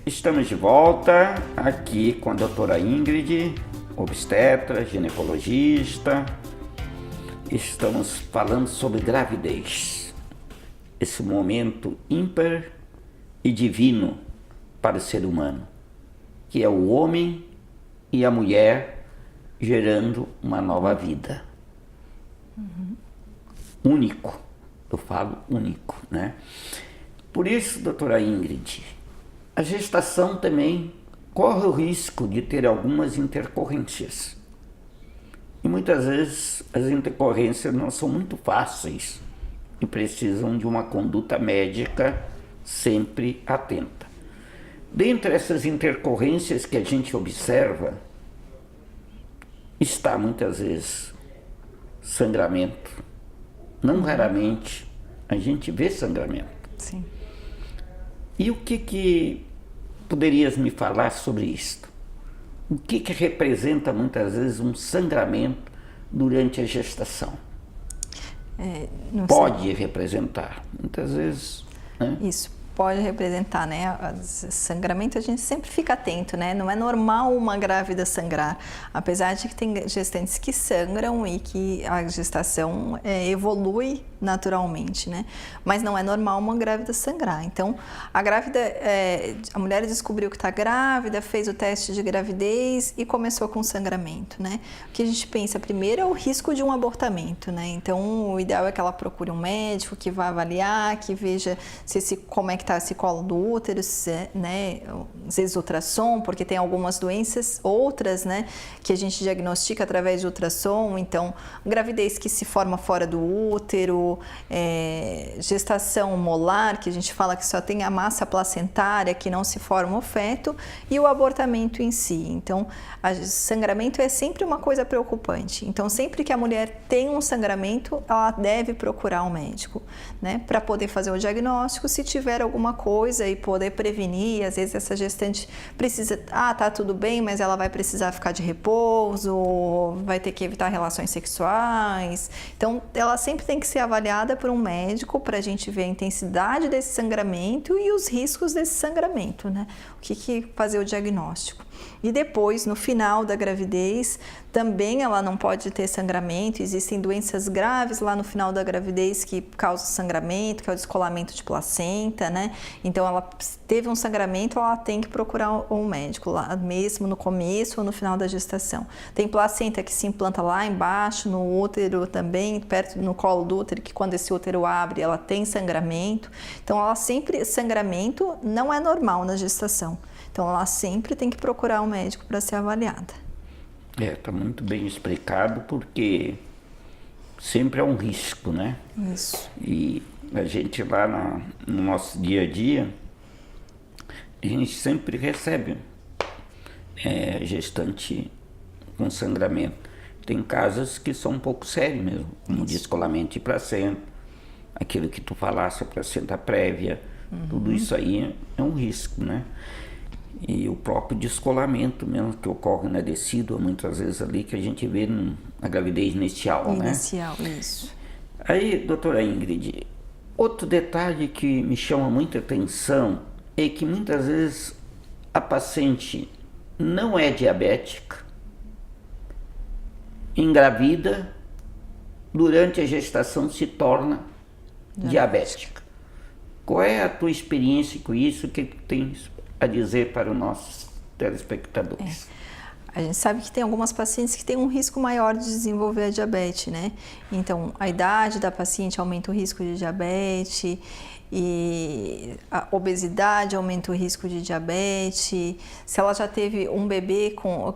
Estamos de volta aqui com a doutora Ingrid, obstetra, ginecologista. Estamos falando sobre gravidez, esse momento ímpar e divino para o ser humano, que é o homem e a mulher gerando uma nova vida. Único, eu falo único, né? Por isso, doutora Ingrid, a gestação também corre o risco de ter algumas intercorrências. E muitas vezes as intercorrências não são muito fáceis e precisam de uma conduta médica sempre atenta. Dentre essas intercorrências que a gente observa, está muitas vezes sangramento. Não raramente a gente vê sangramento. Sim. E o que poderias me falar sobre isto? O que representa muitas vezes um sangramento durante a gestação? Pode representar, muitas vezes, né? Isso, pode representar, né? Sangramento a gente sempre fica atento, né? Não é normal uma grávida sangrar, apesar de que tem gestantes que sangram e que a gestação evolui naturalmente, né? Mas não é normal uma grávida sangrar. Então, a mulher descobriu que está grávida, fez o teste de gravidez e começou com sangramento, né? O que a gente pensa primeiro é o risco de um abortamento, né? Então, o ideal é que ela procure um médico que vá avaliar, que veja como é que está esse colo do útero, né? Às vezes ultrassom, porque tem algumas doenças, outras, né? Que a gente diagnostica através de ultrassom. Então, gravidez que se forma fora do útero, gestação molar, que a gente fala que só tem a massa placentária, que não se forma o feto, e o abortamento em si. Então, o sangramento é sempre uma coisa preocupante. Então, sempre que a mulher tem um sangramento, ela deve procurar um médico, né, para poder fazer o diagnóstico, se tiver alguma coisa e poder prevenir. Às vezes essa gestante precisa, tá tudo bem, mas ela vai precisar ficar de repouso, vai ter que evitar relações sexuais. Então, ela sempre tem que ser avaliada por um médico para a gente ver a intensidade desse sangramento e os riscos desse sangramento, né? O que fazer o diagnóstico. E depois, no final da gravidez, também ela não pode ter sangramento. Existem doenças graves lá no final da gravidez que causam sangramento, que é o descolamento de placenta, né? Então, ela teve um sangramento, ela tem que procurar um médico lá mesmo no começo ou no final da gestação. Tem placenta que se implanta lá embaixo, no útero também, perto no colo do útero, que quando esse útero abre, ela tem sangramento. Então, sangramento não é normal na gestação. Então, ela sempre tem que procurar um médico para ser avaliada. Está muito bem explicado, porque sempre é um risco, né? Isso. E a gente lá no nosso dia a dia, a gente sempre recebe gestante com sangramento. Tem casos que são um pouco sérios mesmo, como descolamento de placenta, aquilo que tu falasse, a placenta prévia, tudo isso aí é um risco, né? E o próprio descolamento mesmo que ocorre na decídua, muitas vezes ali, que a gente vê na gravidez inicial, né? Inicial, isso. Aí, doutora Ingrid, outro detalhe que me chama muita atenção é que muitas vezes a paciente não é diabética, engravida, durante a gestação se torna diabética. Qual é a tua experiência com isso? O que tu tens a dizer para os nossos telespectadores? A gente sabe que tem algumas pacientes que têm um risco maior de desenvolver a diabetes, né? Então, a idade da paciente aumenta o risco de diabetes, e a obesidade aumenta o risco de diabetes. Se ela já teve um bebê com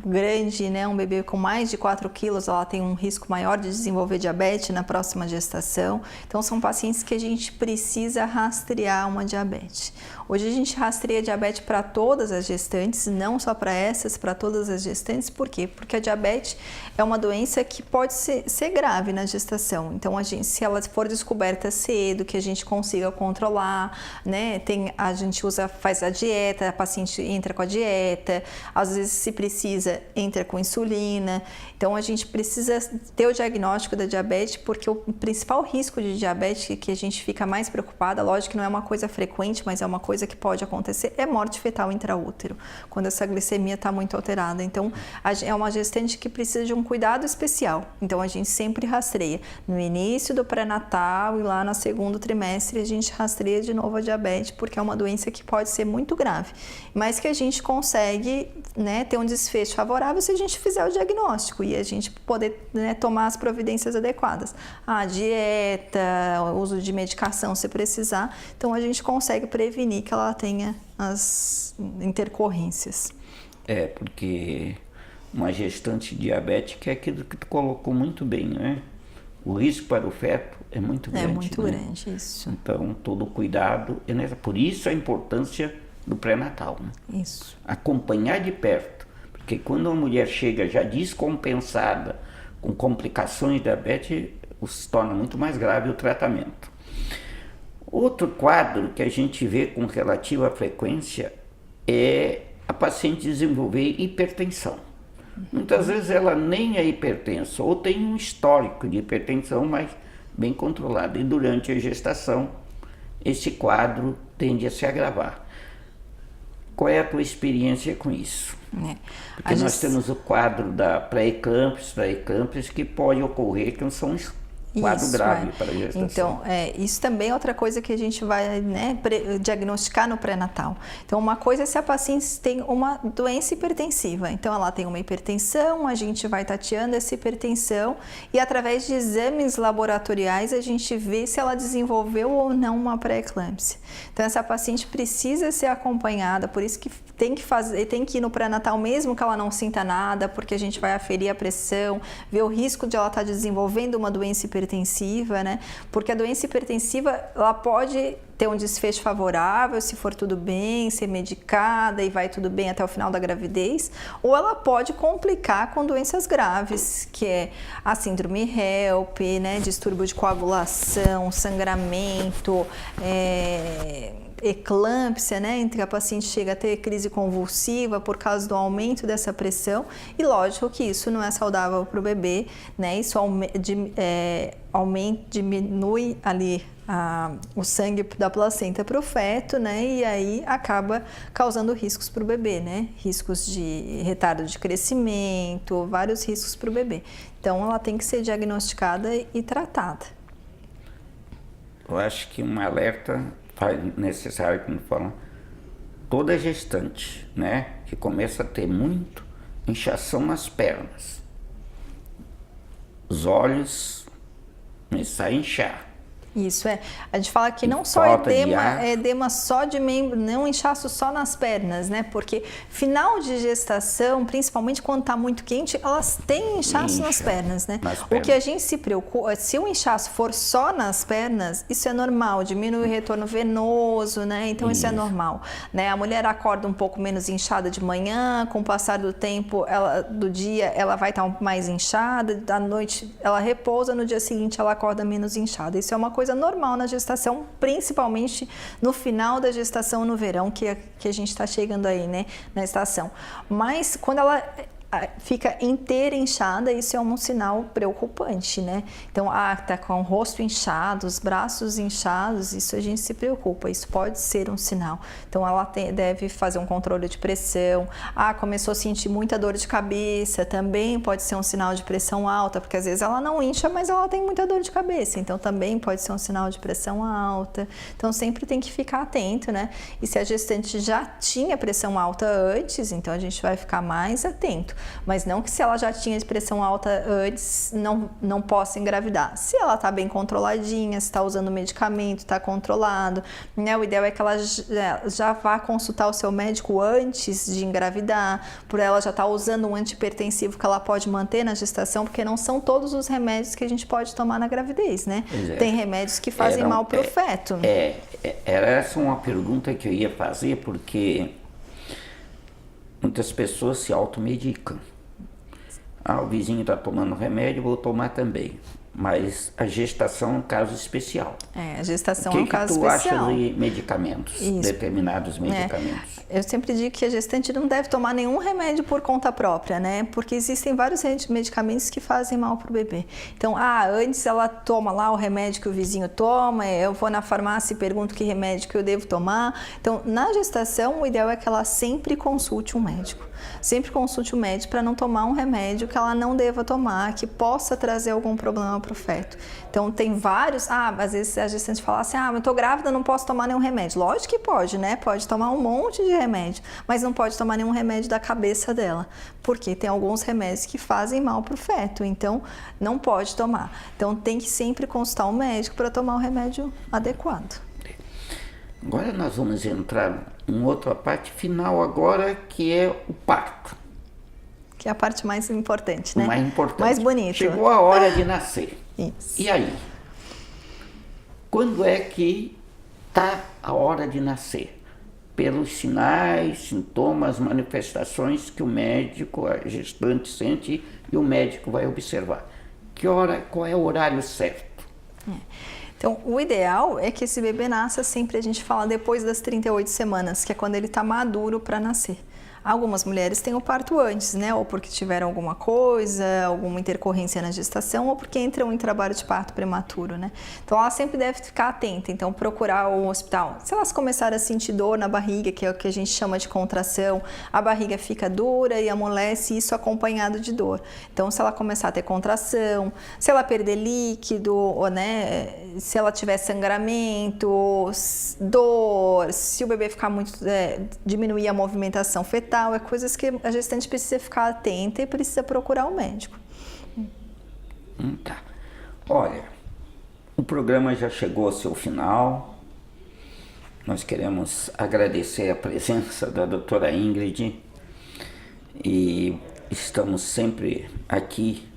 grande, né, um bebê com mais de 4 quilos, ela tem um risco maior de desenvolver diabetes na próxima gestação. Então, são pacientes que a gente precisa rastrear uma diabetes. Hoje a gente rastreia diabetes para todas as gestantes, não só para essas, para todas todas as gestantes. Por quê? Porque a diabetes é uma doença que pode ser grave na gestação. Então, se ela for descoberta cedo, que a gente consiga controlar, né? A gente faz a dieta, a paciente entra com a dieta, às vezes, se precisa, entra com insulina. Então, a gente precisa ter o diagnóstico da diabetes, porque o principal risco de diabetes que a gente fica mais preocupada, lógico que não é uma coisa frequente, mas é uma coisa que pode acontecer, é morte fetal intraútero, quando essa glicemia está muito alterada. Então, é uma gestante que precisa de um cuidado especial. Então, a gente sempre rastreia. No início do pré-natal e lá no segundo trimestre, a gente rastreia de novo a diabetes, porque é uma doença que pode ser muito grave, mas que a gente consegue, né, ter um desfecho favorável se a gente fizer o diagnóstico e a gente poder, né, tomar as providências adequadas. A dieta, o uso de medicação se precisar. Então, a gente consegue prevenir que ela tenha as intercorrências. Porque uma gestante diabética é aquilo que tu colocou muito bem, né? O risco para o feto é muito grande. É muito, né? grande, isso. Então, todo cuidado, por isso a importância do pré-natal. Né? Isso. Acompanhar de perto, porque quando uma mulher chega já descompensada, com complicações de diabetes, se torna muito mais grave o tratamento. Outro quadro que a gente vê com relativa frequência é a paciente desenvolver hipertensão. Muitas vezes ela nem é hipertensa, ou tem um histórico de hipertensão, mas bem controlado. E durante a gestação, esse quadro tende a se agravar. Qual é a tua experiência com isso? Porque nós temos o quadro da pré-eclâmpsia, que pode ocorrer, que são quadro grave para a gestação. Então, isso também é outra coisa que a gente vai, né, diagnosticar no pré-natal. Então, uma coisa é se a paciente tem uma doença hipertensiva. Então, ela tem uma hipertensão, a gente vai tateando essa hipertensão e através de exames laboratoriais a gente vê se ela desenvolveu ou não uma pré-eclâmpsia. Então, essa paciente precisa ser acompanhada, por isso que tem que ir no pré-natal mesmo que ela não sinta nada, porque a gente vai aferir a pressão, ver o risco de ela estar desenvolvendo uma doença hipertensiva, né? Porque a doença hipertensiva, ela pode ter um desfecho favorável, se for tudo bem, ser medicada e vai tudo bem até o final da gravidez, ou ela pode complicar com doenças graves, que é a síndrome HELP, né? Distúrbio de coagulação, sangramento, eclâmpsia, né, entre a paciente chega a ter crise convulsiva por causa do aumento dessa pressão, e lógico que isso não é saudável para o bebê, né, isso diminui ali o sangue da placenta para o feto, né, e aí acaba causando riscos para o bebê, né, riscos de retardo de crescimento, vários riscos para o bebê. Então, ela tem que ser diagnosticada e tratada. Eu acho que um alerta necessário, como falam, toda gestante, né, que começa a ter muito inchação nas pernas, os olhos começam a inchar. Isso a gente fala que não só edema só de membro, não inchaço só nas pernas, né? Porque final de gestação, principalmente quando está muito quente, elas têm inchaço nas pernas, né? O que a gente se preocupa, se o inchaço for só nas pernas, isso é normal, diminui o retorno venoso, né? Então isso é normal, né? A mulher acorda um pouco menos inchada de manhã, com o passar do tempo, do dia, ela vai estar mais inchada, à noite ela repousa, no dia seguinte ela acorda menos inchada. Isso é uma coisa normal na gestação, principalmente no final da gestação, no verão, que a gente está chegando aí, né, na estação. Mas quando ela fica inteira inchada, isso é um sinal preocupante, né? Então, tá com o rosto inchado, os braços inchados, isso a gente se preocupa, isso pode ser um sinal. Então, ela deve fazer um controle de pressão. Começou a sentir muita dor de cabeça, também pode ser um sinal de pressão alta, porque às vezes ela não incha, mas ela tem muita dor de cabeça, então também pode ser um sinal de pressão alta. Então, sempre tem que ficar atento, né? E se a gestante já tinha pressão alta antes, então a gente vai ficar mais atento. Mas não que se ela já tinha pressão alta antes, não possa engravidar. Se ela está bem controladinha, se está usando medicamento, está controlado, né? O ideal é que ela já vá consultar o seu médico antes de engravidar, por ela já estar usando um antihipertensivo que ela pode manter na gestação, porque não são todos os remédios que a gente pode tomar na gravidez, né? Tem remédios que fazem mal para o feto. Era essa uma pergunta que eu ia fazer, porque Muitas pessoas se automedicam. Ah, o vizinho está tomando remédio, vou tomar também. Mas a gestação é um caso especial. A gestação é um caso especial. O que tu acha de medicamentos, determinados medicamentos? Eu sempre digo que a gestante não deve tomar nenhum remédio por conta própria, né? Porque existem vários medicamentos que fazem mal para o bebê. Então, antes ela toma lá o remédio que o vizinho toma, eu vou na farmácia e pergunto que remédio que eu devo tomar. Então, na gestação, o ideal é que ela sempre consulte um médico. Sempre consulte o médico para não tomar um remédio que ela não deva tomar, que possa trazer algum problema para o feto. Então, tem vários... às vezes a gestante fala assim, eu estou grávida, não posso tomar nenhum remédio. Lógico que pode, né? Pode tomar um monte de remédio, mas não pode tomar nenhum remédio da cabeça dela, porque tem alguns remédios que fazem mal para o feto, então não pode tomar. Então, tem que sempre consultar um médico para tomar o remédio adequado. Agora nós vamos entrar em outra parte final agora, que é o parto. Que é a parte mais importante, né? Mais importante. Mais bonita. Chegou a hora de nascer. Isso. E aí? Quando é que está a hora de nascer? Pelos sinais, sintomas, manifestações que o médico, a gestante sente e o médico vai observar. Qual é o horário certo? Então, o ideal é que esse bebê nasça sempre, a gente fala, depois das 38 semanas, que é quando ele está maduro para nascer. Algumas mulheres têm o parto antes, né? Ou porque tiveram alguma coisa, alguma intercorrência na gestação, ou porque entram em trabalho de parto prematuro, né? Então, ela sempre deve ficar atenta, então procurar o hospital. Se elas começarem a sentir dor na barriga, que é o que a gente chama de contração, a barriga fica dura e amolece, isso acompanhado de dor. Então, se ela começar a ter contração, se ela perder líquido, ou, né, se ela tiver sangramento, dor, se o bebê ficar muito, diminuir a movimentação fetal, é coisas que a gestante precisa ficar atenta e precisa procurar um médico. Tá. Olha, o programa já chegou ao seu final. Nós queremos agradecer a presença da doutora Ingrid e estamos sempre aqui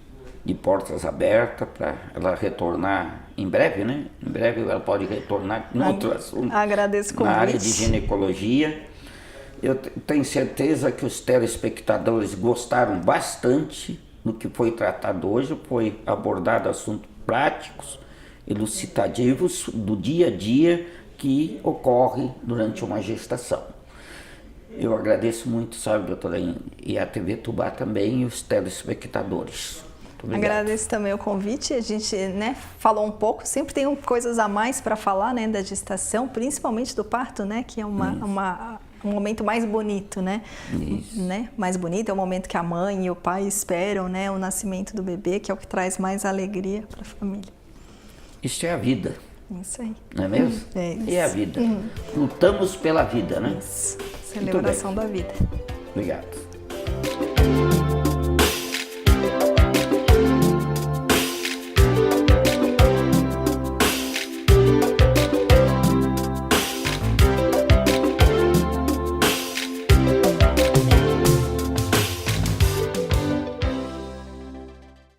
de portas abertas para ela retornar em breve, né? Em breve ela pode retornar em outro assunto. Agradeço o convite. Na área de ginecologia. Eu tenho certeza que os telespectadores gostaram bastante do que foi tratado hoje. Foi abordado assuntos práticos, elucidativos do dia a dia que ocorre durante uma gestação. Eu agradeço muito, sabe, doutora Ingrid, e a TV Tubá também e os telespectadores. Agradeço também o convite. A gente, né, falou um pouco, sempre tem coisas a mais para falar, né, da gestação, principalmente do parto, né, que é um momento mais bonito, né? Isso. Né? Mais bonito é o momento que a mãe e o pai esperam, né, o nascimento do bebê, que é o que traz mais alegria para a família. Isso é a vida. Isso aí. Não é mesmo? É isso. É a vida. Lutamos pela vida, né? Isso. Celebração da vida. Obrigado.